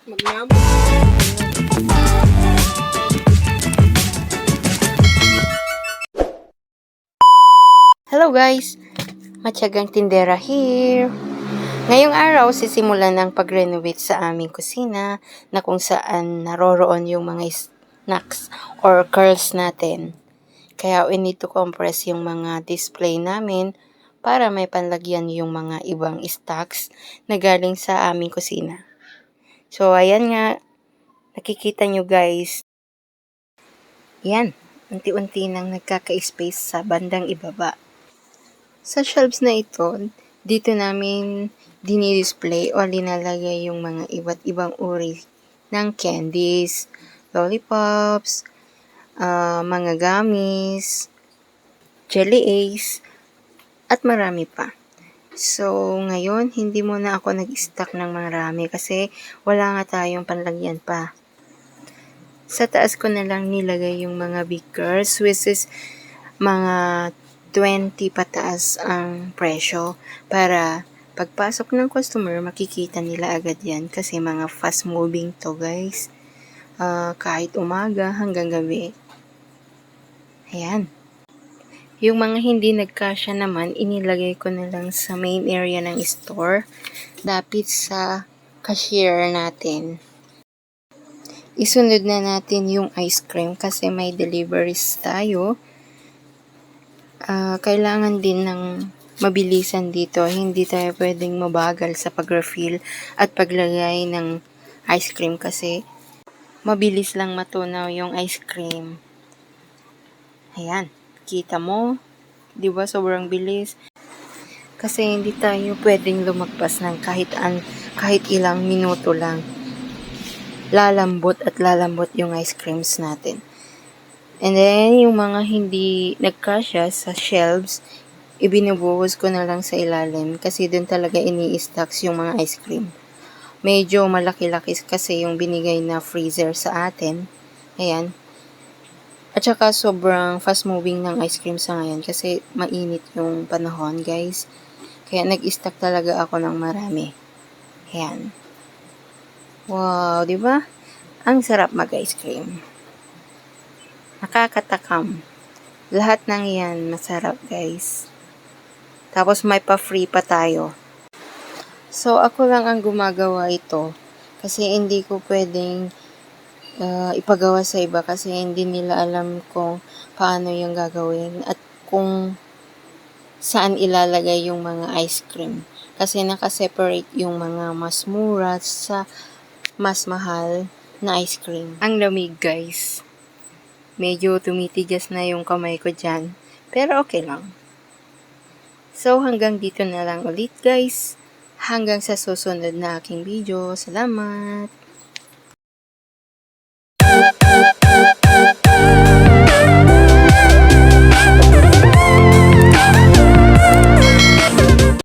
Magnamot. Hello guys! Matyagang tindera here. Ngayong araw, sisimulan ng pag-renovate sa aming kusina na kung saan naroroon yung mga snacks or curls natin. Kaya we need to compress yung mga display namin para may panlagyan yung mga ibang stocks na galing sa aming kusina. So ayan nga, nakikita nyo guys. Yan, unti-unti nang nagkaka-space sa bandang ibaba. Sa shelves na ito, dito namin dinidisplay o linalagay yung mga iba't ibang uri ng candies, lollipops, mga gummies, jelly ace, at marami pa. So, ngayon, hindi muna ako nag-stock ng marami kasi wala nga tayong panlagyan pa. Sa taas ko na lang nilagay yung mga beakers, which is mga 20 pataas ang presyo para pagpasok ng customer, makikita nila agad yan kasi mga fast moving to guys. Kahit umaga hanggang gabi. Ayan. Yung mga hindi nagkasya naman, inilagay ko na lang sa main area ng store, dapit sa cashier natin. Isunod na natin yung ice cream kasi may deliveries tayo. Kailangan din ng mabilisan dito. Hindi tayo pwedeng mabagal sa pag-refill at paglagay ng ice cream kasi mabilis lang matunaw yung ice cream. Ayan, kita mo, di ba sobrang bilis? Kasi hindi tayo pwedeng lumagpas ng kahit ilang minuto lang. Lalambot at lalambot yung ice creams natin. And then, yung mga hindi nagkasya sa shelves, ibinubuhos ko na lang sa ilalim kasi doon talaga ini-stocks yung mga ice cream. Medyo malaki-laki kasi yung binigay na freezer sa atin. Ayan. At saka sobrang fast moving ng ice cream sa ngayon kasi mainit yung panahon, guys. Kaya nag-stock talaga ako ng marami. Ayan. Wow, di ba? Ang sarap mag-ice cream. Nakakatakam. Lahat ng yan masarap, guys. Tapos may pa-free pa tayo. So, ako lang ang gumagawa ito. Kasi hindi ko pwedeng ipagawa sa iba kasi hindi nila alam kung paano yung gagawin at kung saan ilalagay yung mga ice cream. Kasi nakaseparate yung mga mas mura sa mas mahal na ice cream. Ang lamig, guys. Medyo tumitigas na yung kamay ko dyan. Pero okay lang. So, hanggang dito na lang ulit guys. Hanggang sa susunod na aking video. Salamat!